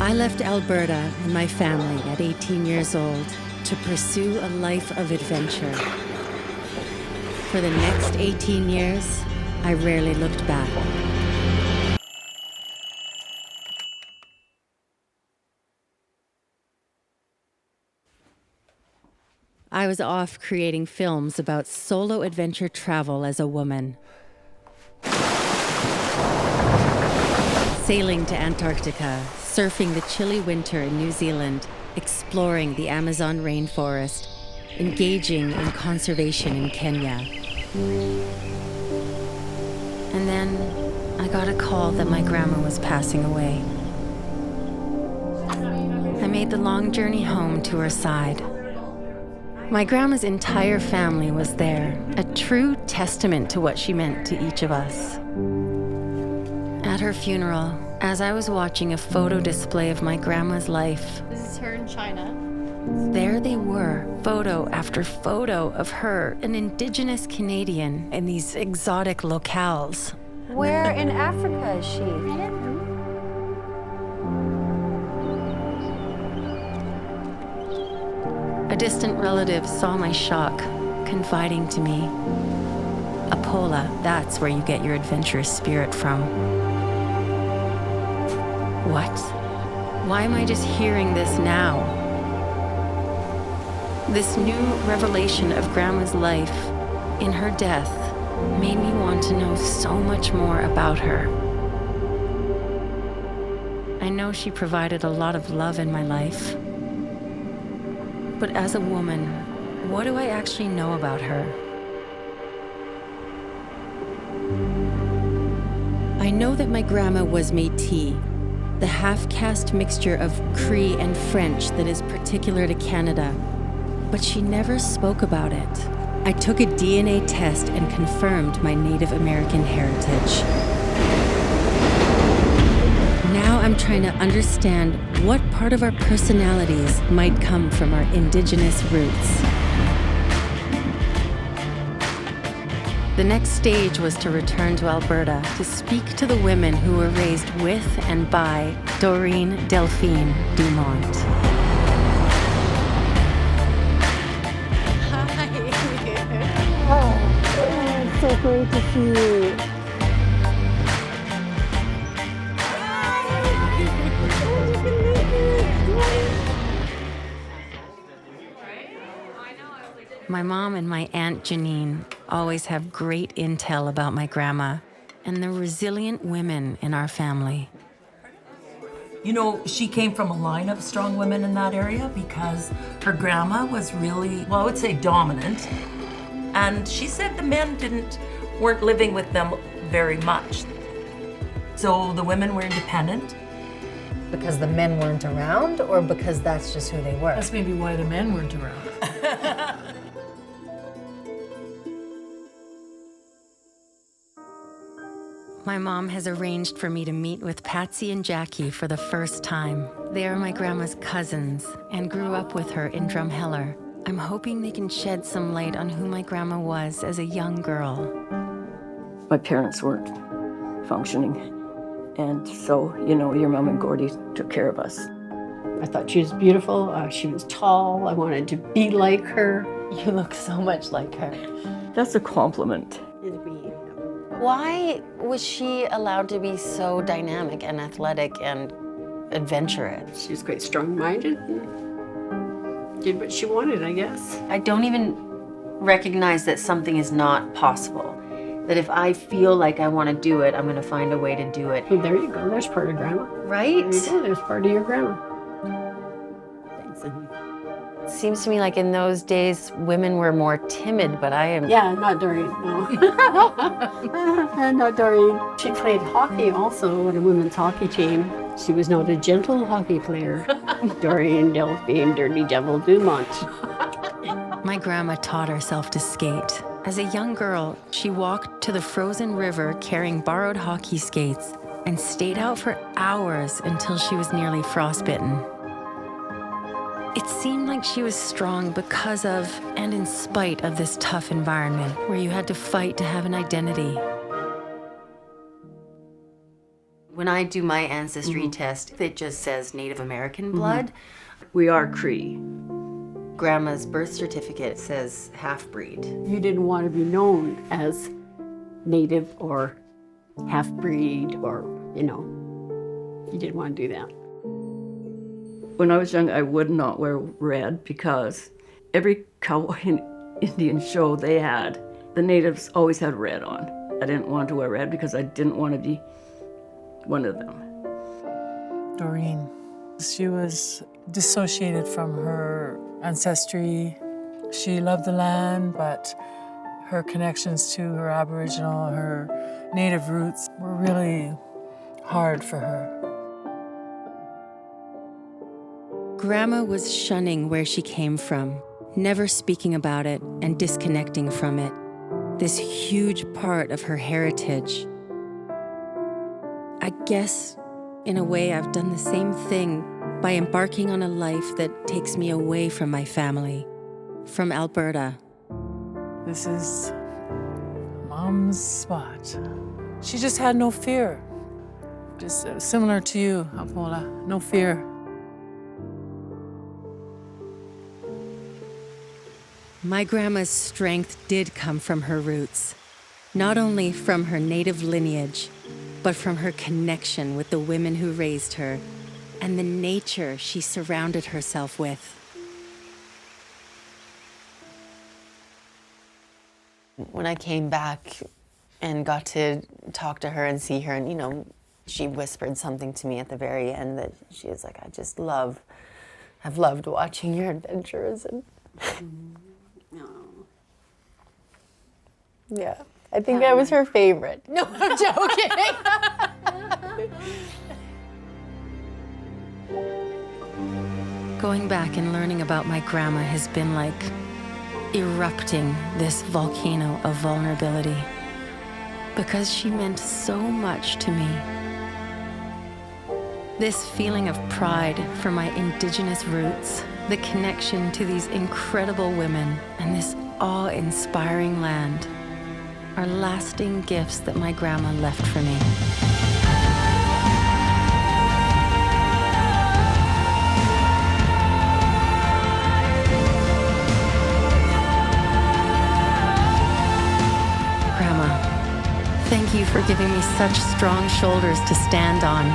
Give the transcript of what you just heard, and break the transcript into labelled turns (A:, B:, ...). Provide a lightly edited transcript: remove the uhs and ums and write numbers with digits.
A: I left Alberta and my family at 18 years old to pursue a life of adventure. For the next 18 years, I rarely looked back. I was off creating films about solo adventure travel as a woman. Sailing to Antarctica, surfing the chilly winter in New Zealand, exploring the Amazon rainforest, engaging in conservation in Kenya. And then I got a call that my grandma was passing away. I made the long journey home to her side. My grandma's entire family was there, a true testament to what she meant to each of us. At her funeral, as I was watching a photo display of my grandma's life,
B: This is her in China.
A: there they were, photo after photo of her, an Indigenous Canadian, in these exotic locales.
C: Where in Africa is she?
A: A distant relative saw my shock, confiding to me, "Apolla, that's where you get your adventurous spirit from." What? Why am I just hearing this now? This new revelation of Grandma's life in her death made me want to know so much more about her. I know she provided a lot of love in my life. But as a woman, what do I actually know about her? I know that my grandma was Métis, the half-caste mixture of Cree and French that is particular to Canada, but she never spoke about it. I took a DNA test and confirmed my Native American heritage. Now I'm trying to understand what part of our personalities might come from our Indigenous roots. The next stage was to return to Alberta to speak to the women who were raised with and by Doreen Delphine Dumont.
B: Hi.
C: Oh, it's so great to see you.
A: My mom and my Aunt Janine always have great intel about my grandma and the resilient women in our family.
D: You know, she came from a line of strong women in that area because her grandma was really, well, I would say dominant. And she said the men weren't living with them very much. So the women were independent.
C: Because the men weren't around, or because that's just who they were?
E: That's maybe why the men weren't around.
A: My mom has arranged for me to meet with Patsy and Jackie for the first time. They are my grandma's cousins and grew up with her in Drumheller. I'm hoping they can shed some light on who my grandma was as a young girl.
F: My parents weren't functioning. And so, you know, your mom and Gordy took care of us.
G: I thought she was beautiful. She was tall. I wanted to be like her.
C: You look so much like her.
F: That's a compliment.
C: Why was she allowed to be so dynamic and athletic and adventurous?
G: She was quite strong-minded and did what she wanted, I guess.
C: I don't even recognize that something is not possible. That if I feel like I want to do it, I'm going to find a way to do it.
G: Well, there you go. There's part of Grandma.
C: Right?
G: There you go. There's part of your Grandma.
C: It seems to me like in those days, women were more timid, but I am...
G: Yeah, not Doreen, no. Not Doreen. She played hockey also on a women's hockey team. She was not a gentle hockey player. Doreen Delphine Dirty Devil Dumont.
A: My grandma taught herself to skate. As a young girl, she walked to the frozen river carrying borrowed hockey skates and stayed out for hours until she was nearly frostbitten. It seemed like she was strong because of and in spite of this tough environment where you had to fight to have an identity.
C: When I do my ancestry test, it just says Native American blood.
F: We are Cree.
C: Grandma's birth certificate says half-breed.
G: You didn't want to be known as native or half-breed or, you didn't want to do that.
F: When I was young, I would not wear red because every cowboy and Indian show they had, the natives always had red on. I didn't want to wear red because I didn't want to be one of them.
E: Doreen, she was dissociated from her ancestry. She loved the land, but her connections to her Aboriginal, her native roots were really hard for her.
A: Grandma was shunning where she came from, never speaking about it and disconnecting from it, this huge part of her heritage. I guess, in a way, I've done the same thing by embarking on a life that takes me away from my family, from Alberta.
E: This is Mom's spot. She just had no fear. Just similar to you, Apolla, no fear.
A: My grandma's strength did come from her roots, not only from her native lineage, but from her connection with the women who raised her and the nature she surrounded herself with.
C: When I came back and got to talk to her and see her, and she whispered something to me at the very end that she was like, I've loved watching your adventures. And yeah, I think I was her favorite. No, I'm joking.
A: Going back and learning about my grandma has been like erupting this volcano of vulnerability, because she meant so much to me. This feeling of pride for my Indigenous roots, the connection to these incredible women, and this awe-inspiring land are lasting gifts that my grandma left for me. Grandma, thank you for giving me such strong shoulders to stand on.